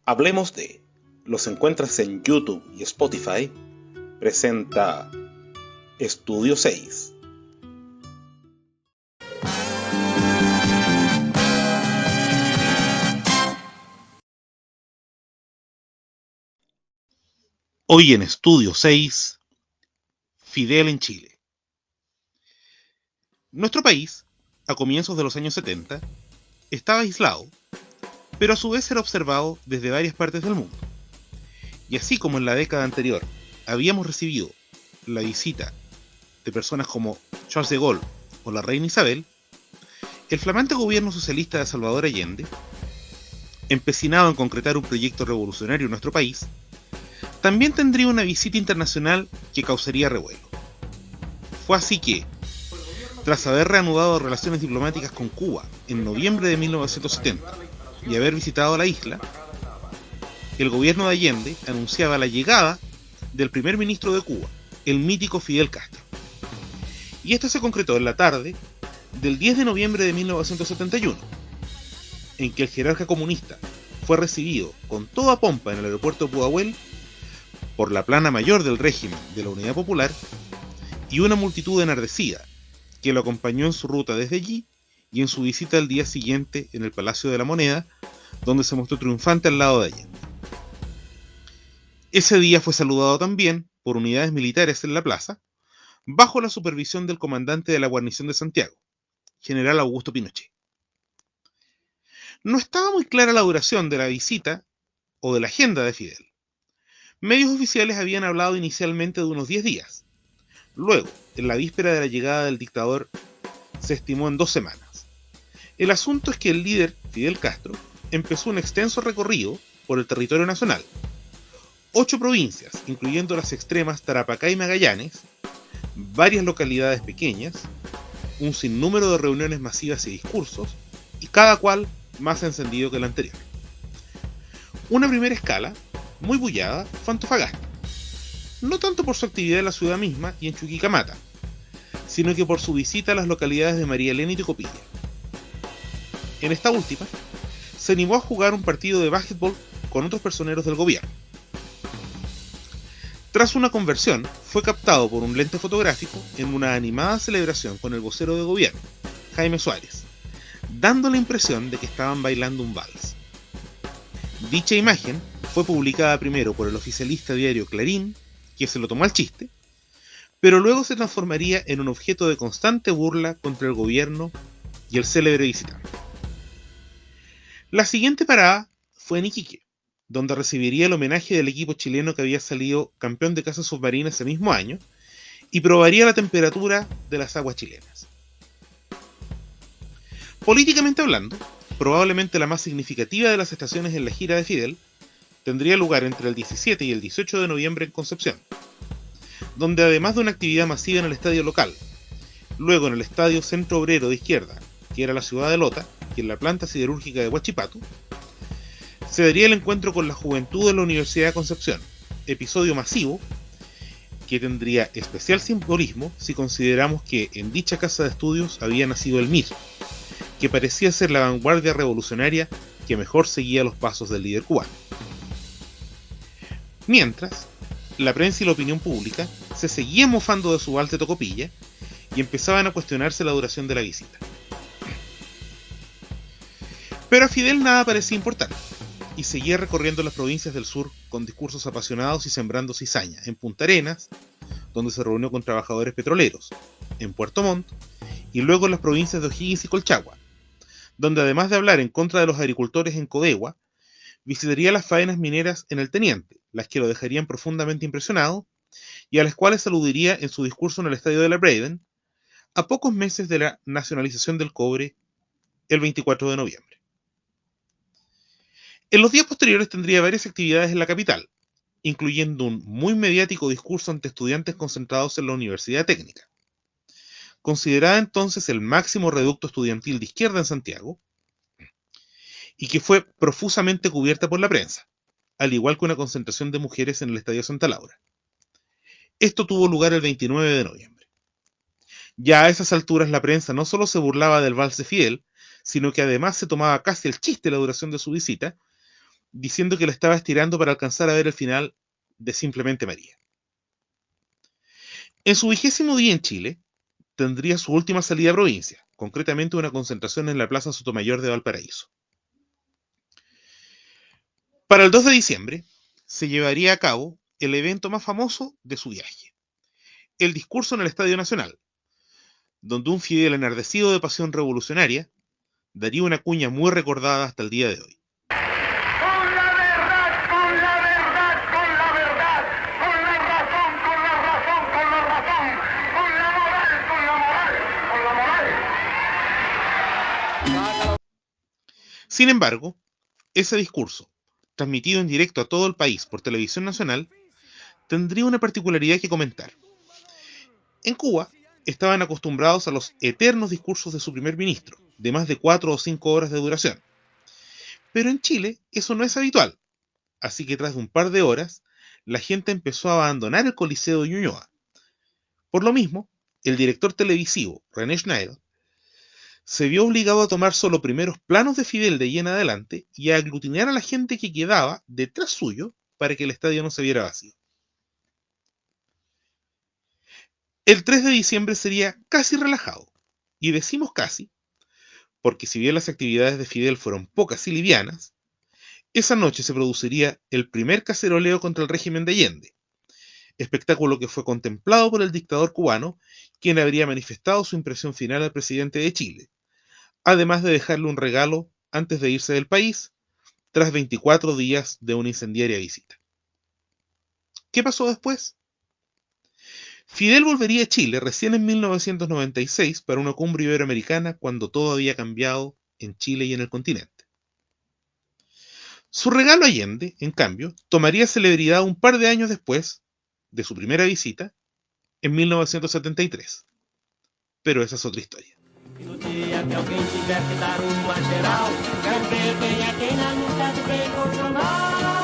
Hablemos de. Los encuentras en YouTube y Spotify. Presenta Estudio 6. Hoy en Estudio 6, Fidel en Chile. Nuestro país, a comienzos de los años 70, estaba aislado, pero a su vez era observado desde varias partes del mundo. Y así como en la década anterior habíamos recibido la visita de personas como Charles de Gaulle o la reina Isabel, el flamante gobierno socialista de Salvador Allende, empecinado en concretar un proyecto revolucionario en nuestro país, también tendría una visita internacional que causaría revuelo. Fue así que, tras haber reanudado relaciones diplomáticas con Cuba en noviembre de 1970 y haber visitado la isla, el gobierno de Allende anunciaba la llegada del primer ministro de Cuba, el mítico Fidel Castro. Y esto se concretó en la tarde del 10 de noviembre de 1971, en que el jerarca comunista fue recibido con toda pompa en el aeropuerto de Pudahuel por la plana mayor del régimen de la Unidad Popular y una multitud enardecida que lo acompañó en su ruta desde allí y en su visita al día siguiente en el Palacio de la Moneda, donde se mostró triunfante al lado de Allende. Ese día fue saludado también por unidades militares en la plaza, bajo la supervisión del comandante de la guarnición de Santiago, general Augusto Pinochet. No estaba muy clara la duración de la visita o de la agenda de Fidel. Medios oficiales habían hablado inicialmente de unos 10 días. Luego, en la víspera de la llegada del dictador, se estimó en 2 semanas. El asunto es que el líder, Fidel Castro, empezó un extenso recorrido por el territorio nacional. 8 provincias, incluyendo las extremas Tarapacá y Magallanes, varias localidades pequeñas, un sinnúmero de reuniones masivas y discursos, y cada cual más encendido que el anterior. Una primera escala, muy bullada, fue Antofagasta. No tanto por su actividad en la ciudad misma y en Chuquicamata, sino que por su visita a las localidades de María Elena y Tocopilla. En esta última, se animó a jugar un partido de básquetbol con otros personeros del gobierno. Tras una conversión, fue captado por un lente fotográfico en una animada celebración con el vocero de gobierno, Jaime Suárez, dando la impresión de que estaban bailando un vals. Dicha imagen fue publicada primero por el oficialista diario Clarín, que se lo tomó al chiste, pero luego se transformaría en un objeto de constante burla contra el gobierno y el célebre visitante. La siguiente parada fue en Iquique, donde recibiría el homenaje del equipo chileno que había salido campeón de caza submarina ese mismo año y probaría la temperatura de las aguas chilenas. Políticamente hablando, probablemente la más significativa de las estaciones en la gira de Fidel tendría lugar entre el 17 y el 18 de noviembre en Concepción, donde además de una actividad masiva en el estadio local, luego en el estadio Centro Obrero de Izquierda, que era la ciudad de Lota, y en la planta siderúrgica de Huachipato, se daría el encuentro con la juventud de la Universidad de Concepción, episodio masivo que tendría especial simbolismo si consideramos que en dicha casa de estudios había nacido el MIR, que parecía ser la vanguardia revolucionaria que mejor seguía los pasos del líder cubano. Mientras, la prensa y la opinión pública se seguían mofando de su vals de Tocopilla y empezaban a cuestionarse la duración de la visita. Pero a Fidel nada parecía importar, y seguía recorriendo las provincias del sur con discursos apasionados y sembrando cizaña en Punta Arenas, donde se reunió con trabajadores petroleros, en Puerto Montt, y luego en las provincias de O'Higgins y Colchagua, donde además de hablar en contra de los agricultores en Codegua, visitaría las faenas mineras en el Teniente, las que lo dejarían profundamente impresionado, y a las cuales aludiría en su discurso en el estadio de la Braden, a pocos meses de la nacionalización del cobre, el 24 de noviembre. En los días posteriores tendría varias actividades en la capital, incluyendo un muy mediático discurso ante estudiantes concentrados en la Universidad Técnica, considerada entonces el máximo reducto estudiantil de izquierda en Santiago, y que fue profusamente cubierta por la prensa, al igual que una concentración de mujeres en el Estadio Santa Laura. Esto tuvo lugar el 29 de noviembre. Ya a esas alturas la prensa no solo se burlaba del vals de Fidel, sino que además se tomaba casi el chiste la duración de su visita, diciendo que la estaba estirando para alcanzar a ver el final de Simplemente María. En su 20º día en Chile, tendría su última salida a provincia, concretamente una concentración en la Plaza Sotomayor de Valparaíso. Para el 2 de diciembre, se llevaría a cabo el evento más famoso de su viaje, el discurso en el Estadio Nacional, donde un Fidel enardecido de pasión revolucionaria daría una cuña muy recordada hasta el día de hoy. Con la verdad, con la verdad, con la verdad, con la razón, con la razón, con la razón, con la moral, con la moral, con la moral. Sin embargo, ese discurso, transmitido en directo a todo el país por televisión nacional, tendría una particularidad que comentar. En Cuba, estaban acostumbrados a los eternos discursos de su primer ministro, de más de 4 o 5 horas de duración. Pero en Chile eso no es habitual, así que tras de un par de horas, la gente empezó a abandonar el Coliseo de Ñuñoa. Por lo mismo, el director televisivo, René Schneider, se vio obligado a tomar solo primeros planos de Fidel de ahí en adelante y a aglutinar a la gente que quedaba detrás suyo para que el estadio no se viera vacío. El 3 de diciembre sería casi relajado, y decimos casi, porque si bien las actividades de Fidel fueron pocas y livianas, esa noche se produciría el primer caceroleo contra el régimen de Allende, espectáculo que fue contemplado por el dictador cubano, quien habría manifestado su impresión final al presidente de Chile, además de dejarle un regalo antes de irse del país, tras 24 días de una incendiaria visita. ¿Qué pasó después? Fidel volvería a Chile recién en 1996 para una cumbre iberoamericana cuando todo había cambiado en Chile y en el continente. Su regalo a Allende, en cambio, tomaría celebridad un par de años después de su primera visita, en 1973. Pero esa es otra historia. No dia que alguém tiver que dar uma geral, quero ver quem é quem na luta do bem contra o mal.